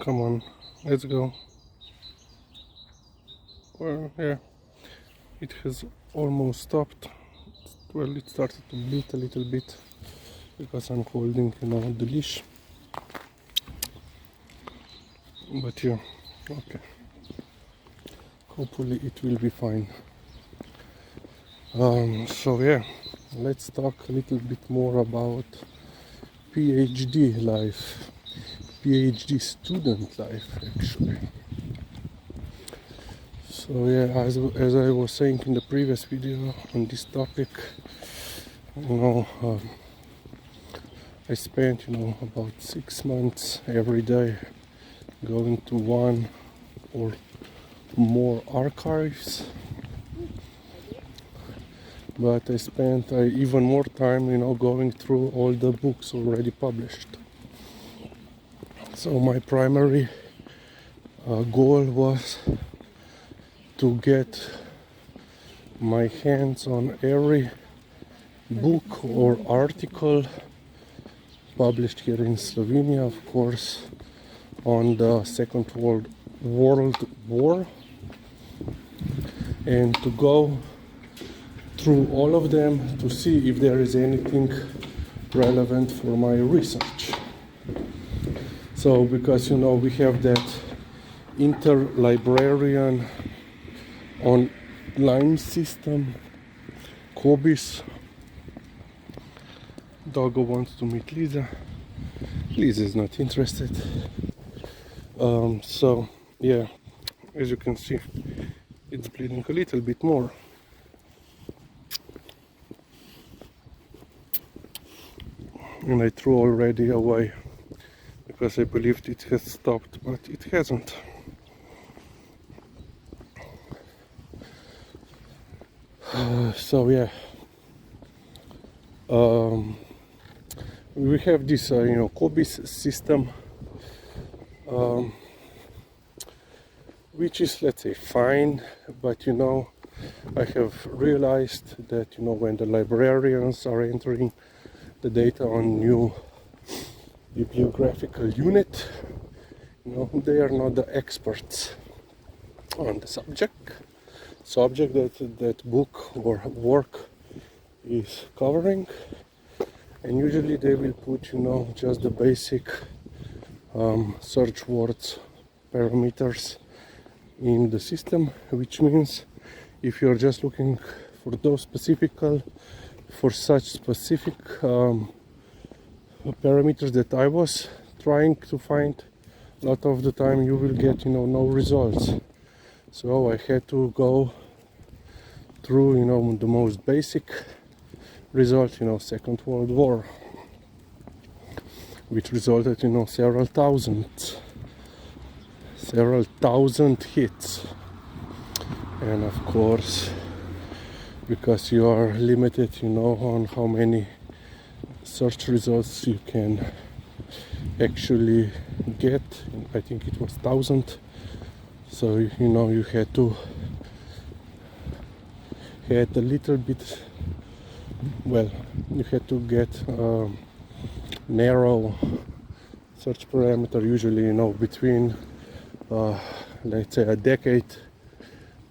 Come on, let's go. Well, yeah, it has almost stopped. Well, it started to bleed a little bit because I'm holding, the leash. But yeah, okay. Hopefully it will be fine. So yeah, let's talk a little bit more about PhD life, PhD student life actually. So yeah, as I was saying in the previous video on this topic, I spent about 6 months every day going to one or more archives, but I spent even more time going through all the books already published. So my primary goal was to get my hands on every book or article published here in Slovenia, of course, on the Second World War, and to go through all of them to see if there is anything relevant for my research. So because we have that interlibrarian online system, COBIS. Doggo wants to meet Liza. Liza is not interested. So yeah, as you can see, it's bleeding a little bit more. And I threw already away because I believed it has stopped, but it hasn't. So yeah, we have this COBIS system, which is, let's say, fine, but I have realized that when the librarians are entering the data on new bibliographical unit, they are not the experts on the subject that book or work is covering, and usually they will put just the basic search words parameters in the system, which means if you're just looking for those for such specific parameters that I was trying to find, a lot of the time you will get no results. So I had to go through the most basic result, Second World War, which resulted several thousand hits. And of course, because you are limited on how many search results you can actually get, I think it was 1,000. So you had a little bit, well, you had to get narrow search parameter, usually between let's say a decade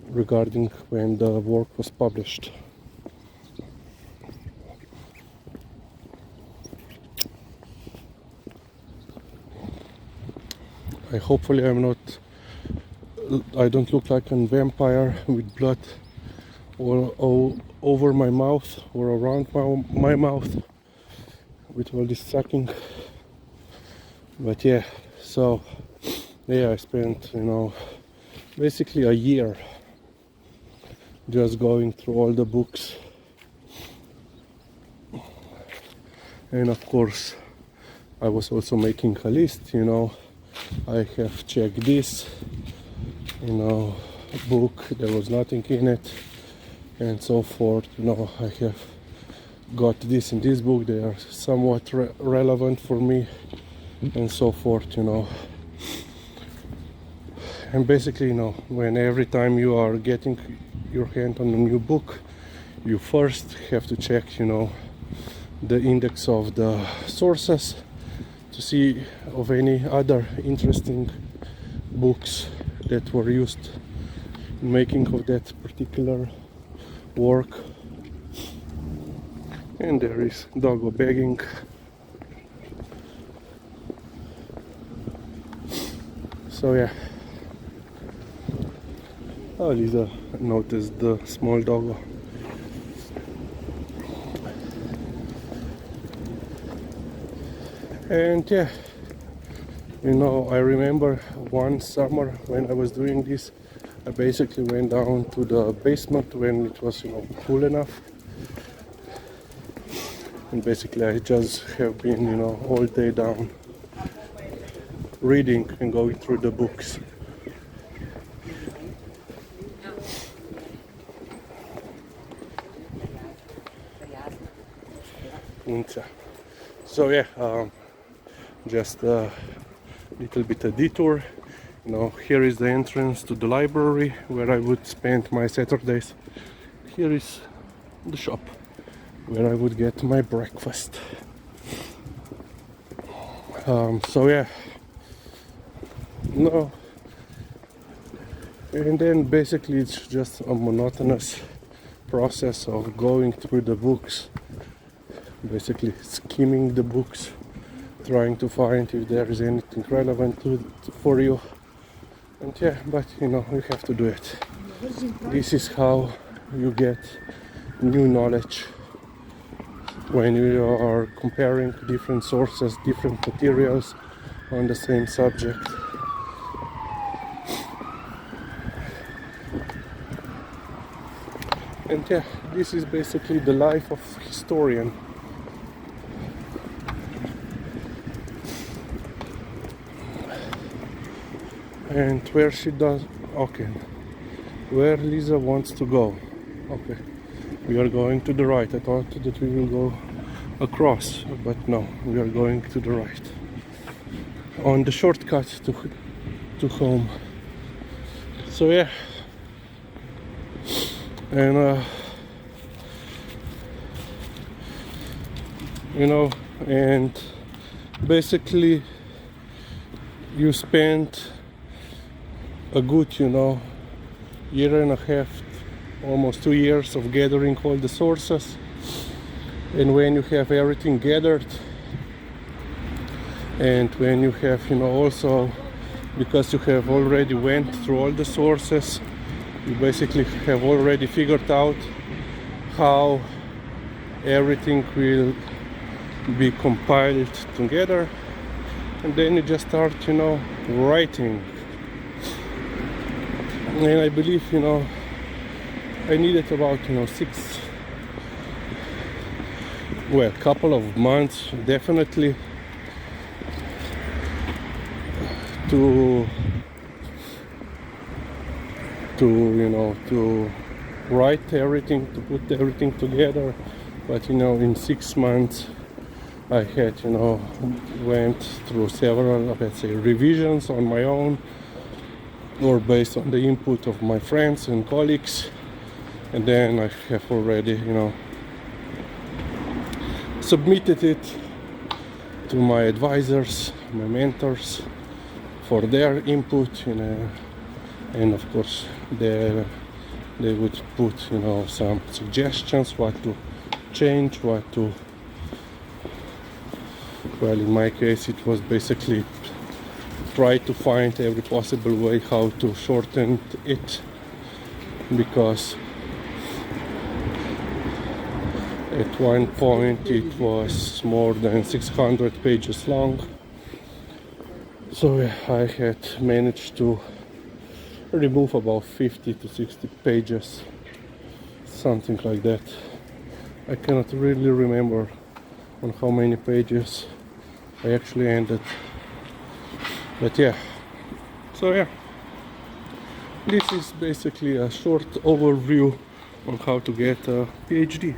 regarding when the work was published. Hopefully I don't look like a vampire with blood all over my mouth or around my mouth with all this sucking. But yeah, so yeah, I spent basically a year just going through all the books, and of course I was also making a list. I have checked this book, there was nothing in it, and so forth. I have got this in this book, they are somewhat relevant for me, and so forth. And basically, when every time you are getting your hand on a new book, you first have to check the index of the sources to to see of any other interesting books that were used in making of that particular work. And there is doggo begging. So yeah, oh, Lisa noticed the small doggo. And yeah, you know, I remember one summer when I was doing this, I basically went down to the basement when it was, you know, cool enough. And basically I just have been, you know, all day down reading and going through the books. So yeah, just a little bit of detour. You know, here is the entrance to the library where I would spend my Saturdays. Here is the shop where I would get my breakfast. So yeah, no, and then basically it's just a monotonous process of going through the books, basically skimming the books, trying to find if there is anything relevant for you. And yeah, but you know, you have to do it. This is how you get new knowledge when you are comparing different sources, different materials on the same subject. And yeah, this is basically the life of a historian. And where she does, okay, where Lisa wants to go. Okay, we are going to the right. I thought that we will go across, but no, we are going to the right on the shortcut to home. So yeah, and you know, and basically you spend a good, you know, year and a half, almost 2 years of gathering all the sources. And when you have everything gathered, and when you have, you know, also because you have already went through all the sources, you basically have already figured out how everything will be compiled together, and then you just start, you know, writing. And I believe, you know, I needed about, you know, couple of months definitely to you know, to write everything, to put everything together. But you know, in 6 months I had, you know, went through several, let's say, revisions on my own or based on the input of my friends and colleagues, and then I have already, you know, submitted it to my advisors, my mentors, for their input, you know, and of course they would put, you know, some suggestions, what to change, what to, well, in my case it was basically try to find every possible way how to shorten it, because at one point it was more than 600 pages long. So I had managed to remove about 50 to 60 pages, something like that. I cannot really remember on how many pages I actually ended, but yeah. So yeah, this is basically a short overview on how to get a PhD.